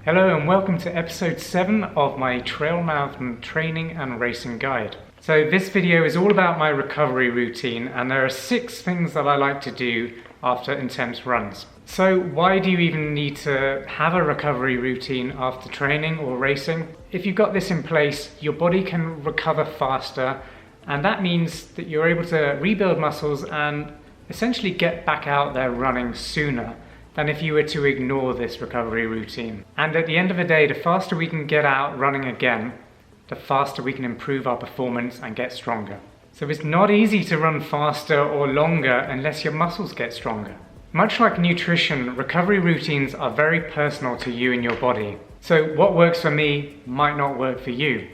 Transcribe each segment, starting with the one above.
Hello and welcome to episode 7 of my trail marathon training and racing guide. So this video is all about my recovery routine, and there are 6 things that I like to do after intense runs. So why do you even need to have a recovery routine after training or racing? If you've got this in place, your body can recover faster, and that means that you're able to rebuild muscles and essentially get back out there running sooner than if you were to ignore this recovery routine. And at the end of the day, the faster we can get out running again, the faster we can improve our performance and get stronger. So it's not easy to run faster or longer unless your muscles get stronger. Much like nutrition, recovery routines are very personal to you and your body. So what works for me might not work for you.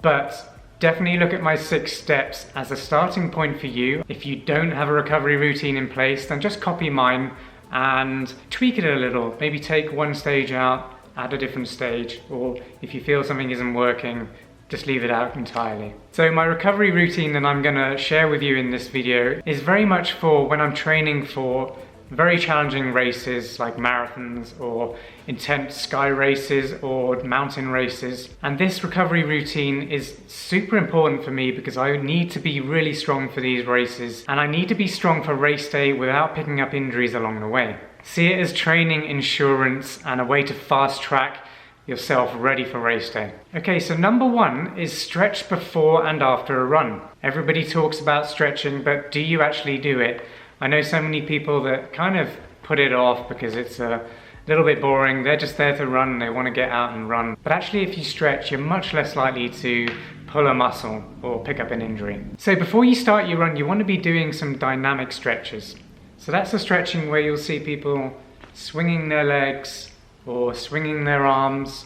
But definitely look at my 6 steps as a starting point for you. If you don't have a recovery routine in place, then just copy mine and tweak it a little. Maybe take one stage out, add a different stage, or if you feel something isn't working, just leave it out entirely. So my recovery routine that I'm going to share with you in this video is very much for when I'm training for very challenging races like marathons or intense sky races or mountain races. And this recovery routine is super important for me because I need to be really strong for these races, and I need to be strong for race day without picking up injuries along the way. See it as training insurance and a way to fast track yourself ready for race day. Okay, so number 1 is stretch before and after a run. Everybody talks about stretching, but do you actually do it? I know so many people that kind of put it off because it's a little bit boring. They're just there to run, they want to get out and run. But actually, if you stretch, you're much less likely to pull a muscle or pick up an injury. So before you start your run, you want to be doing some dynamic stretches. So that's the stretching where you'll see people swinging their legs or swinging their arms.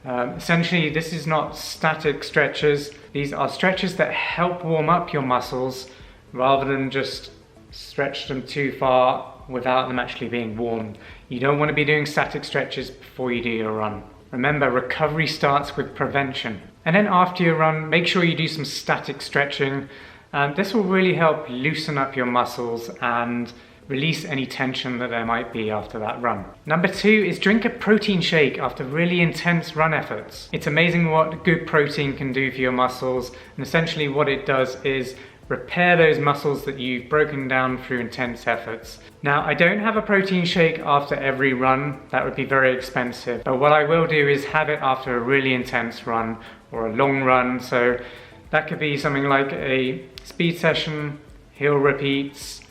Essentially, this is not static stretches. These are stretches that help warm up your muscles rather than just stretch them too far without them actually being warmed. You don't want to be doing static stretches before you do your run. Remember, recovery starts with prevention. And then after your run, make sure you do some static stretching. This will really help loosen up your muscles and release any tension that there might be after that run. Number 2 is drink a protein shake after really intense run efforts. It's amazing what good protein can do for your muscles, and essentially what it does is repair those muscles that you've broken down through intense efforts. Now, I don't have a protein shake after every run. That would be very expensive. But what I will do is have it after a really intense run or a long run. So that could be something like a speed session, hill repeats,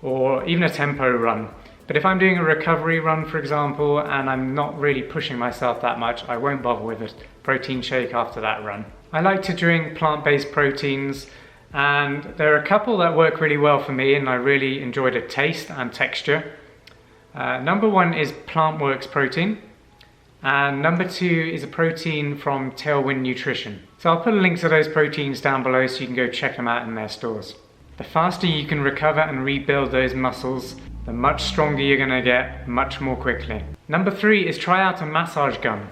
or even a tempo run. But if I'm doing a recovery run, for example, and I'm not really pushing myself that much, I won't bother with a protein shake after that run. I like to drink plant-based proteins, and there are a couple that work really well for me and I really enjoy the taste and texture. Number 1 is Plantworks protein, and number 2 is a protein from Tailwind Nutrition. So I'll put a link to those proteins down below so you can go check them out in their stores. The faster you can recover and rebuild those muscles, the much stronger you're going to get much more quickly. Number 3 is try out a massage gun.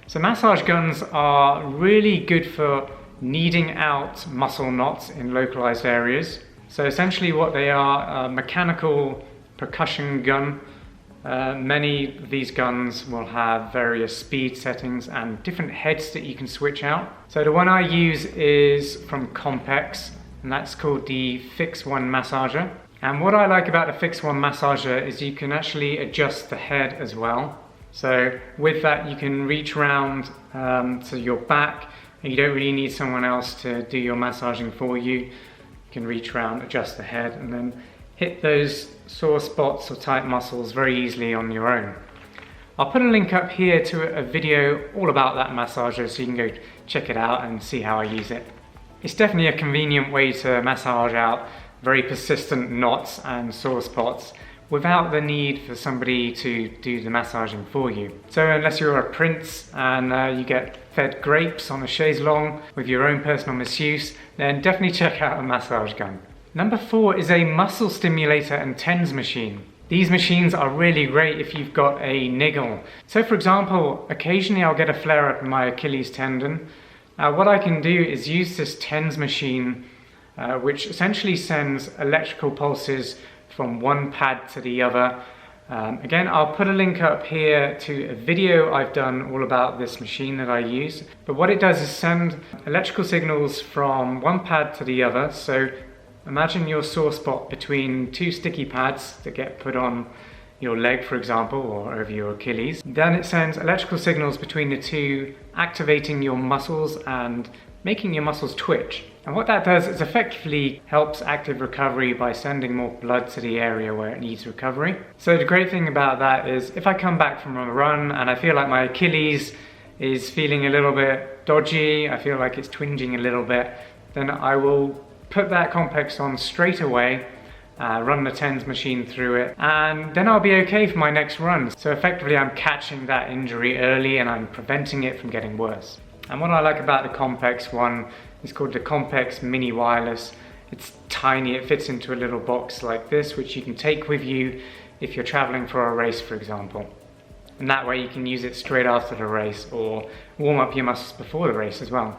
So massage guns are really good for kneading out muscle knots in localized areas. So essentially what they are, a mechanical percussion gun. Many of these guns will have various speed settings and different heads that you can switch out. So the one I use is from Compex, and that's called the Fix One Massager. And what I like about the Fix One Massager is you can actually adjust the head as well. So with that you can reach around to your back, and you don't really need someone else to do your massaging for you. You can reach around, adjust the head, and then hit those sore spots or tight muscles very easily on your own. I'll put a link up here to a video all about that massager so you can go check it out and see how I use it. It's definitely a convenient way to massage out very persistent knots and sore spots without the need for somebody to do the massaging for you. So unless you're a prince and you get fed grapes on a chaise longue with your own personal masseuse, then definitely check out a massage gun. Number 4 is a muscle stimulator and TENS machine. These machines are really great if you've got a niggle. So for example, occasionally I'll get a flare up in my Achilles tendon. What I can do is use this TENS machine, which essentially sends electrical pulses from one pad to the other Again, I'll put a link up here to a video I've done all about this machine that I use. But what it does is send electrical signals from one pad to the other. So imagine your sore spot between two sticky pads that get put on your leg, for example, or over your Achilles. Then it sends electrical signals between the two, activating your muscles and making your muscles twitch. And what that does is effectively helps active recovery by sending more blood to the area where it needs recovery. So the great thing about that is if I come back from a run and I feel like my Achilles is feeling a little bit dodgy, I feel like it's twinging a little bit, then I will put that complex on straight away, run the TENS machine through it, and then I'll be okay for my next run. So effectively I'm catching that injury early and I'm preventing it from getting worse. And what I like about the Complex one is called the Complex Mini Wireless. It's tiny, it fits into a little box like this, which you can take with you if you're traveling for a race, for example. And that way you can use it straight after the race or warm up your muscles before the race as well.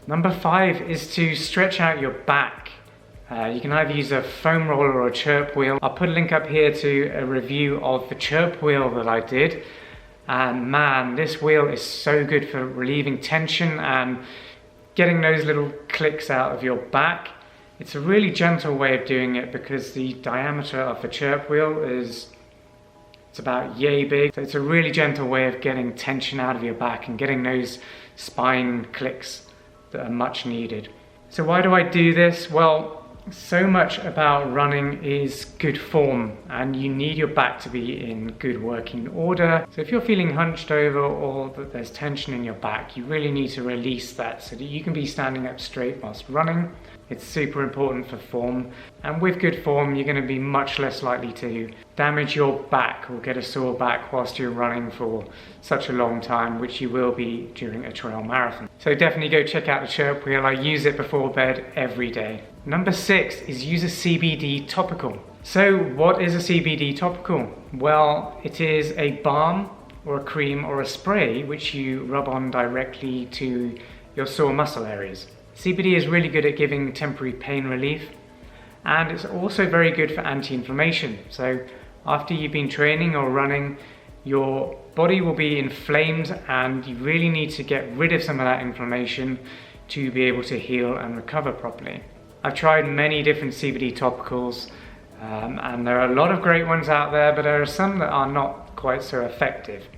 Number 5 is to stretch out your back. You can either use a foam roller or a chirp wheel. I'll put a link up here to a review of the chirp wheel that I did. And man, this wheel is so good for relieving tension and getting those little clicks out of your back. It's a really gentle way of doing it because the diameter of the chirp wheel it's about yay big. So it's a really gentle way of getting tension out of your back and getting those spine clicks that are much needed. So why do I do this? Well, so much about running is good form and you need your back to be in good working order. So if you're feeling hunched over or that there's tension in your back, you really need to release that so that you can be standing up straight whilst running. It's super important for form, and with good form you're going to be much less likely to damage your back or get a sore back whilst you're running for such a long time, which you will be during a trail marathon. So definitely go check out the chirp wheel. I use it before bed every day. Number 6 is use a CBD topical. So what is a CBD topical? Well, it is a balm or a cream or a spray which you rub on directly to your sore muscle areas. CBD is really good at giving temporary pain relief, and it's also very good for anti-inflammation. So after you've been training or running, your body will be inflamed and you really need to get rid of some of that inflammation to be able to heal and recover properly. I've tried many different CBD topicals and there are a lot of great ones out there, but there are some that are not quite so effective.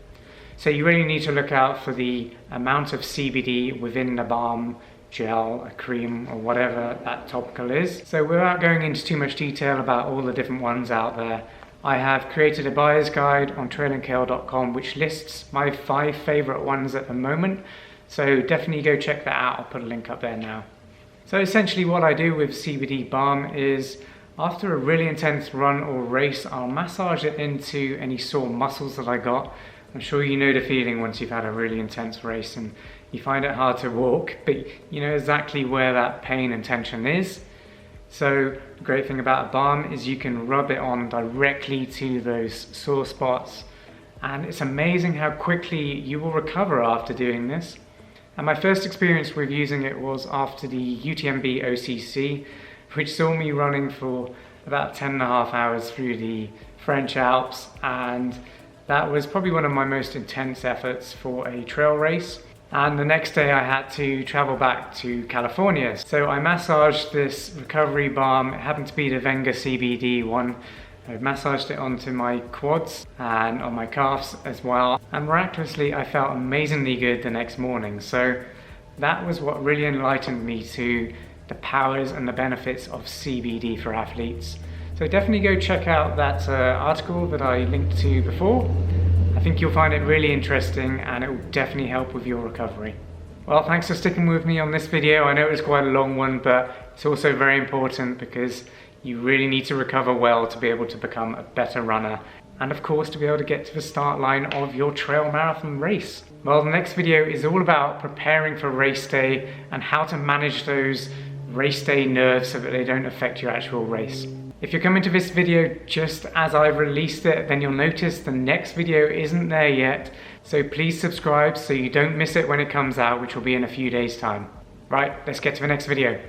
So you really need to look out for the amount of CBD within the balm, gel, a cream, or whatever that topical is. So without going into too much detail about all the different ones out there, I have created a buyer's guide on trailandkale.com which lists my 5 favorite ones at the moment. So definitely go check that out. I'll put a link up there now. So essentially what I do with CBD Balm is after a really intense run or race, I'll massage it into any sore muscles that I got. I'm sure you know the feeling once you've had a really intense race and you find it hard to walk, but you know exactly where that pain and tension is. So the great thing about a balm is you can rub it on directly to those sore spots, and it's amazing how quickly you will recover after doing this. And my first experience with using it was after the UTMB OCC, which saw me running for about 10.5 hours through the French Alps, and that was probably one of my most intense efforts for a trail race. And the next day I had to travel back to California. So I massaged this recovery balm. It happened to be the Venga CBD one. I massaged it onto my quads and on my calves as well. And miraculously, I felt amazingly good the next morning. So that was what really enlightened me to the powers and the benefits of CBD for athletes. So definitely go check out that article that I linked to before. I think you'll find it really interesting and it will definitely help with your recovery. Well, thanks for sticking with me on this video. I know it was quite a long one, but it's also very important because you really need to recover well to be able to become a better runner and of course to be able to get to the start line of your trail marathon race. Well, the next video is all about preparing for race day and how to manage those race day nerves so that they don't affect your actual race. If you're coming to this video just as I've released it, then you'll notice the next video isn't there yet. So please subscribe so you don't miss it when it comes out, which will be in a few days' time. Right, let's get to the next video.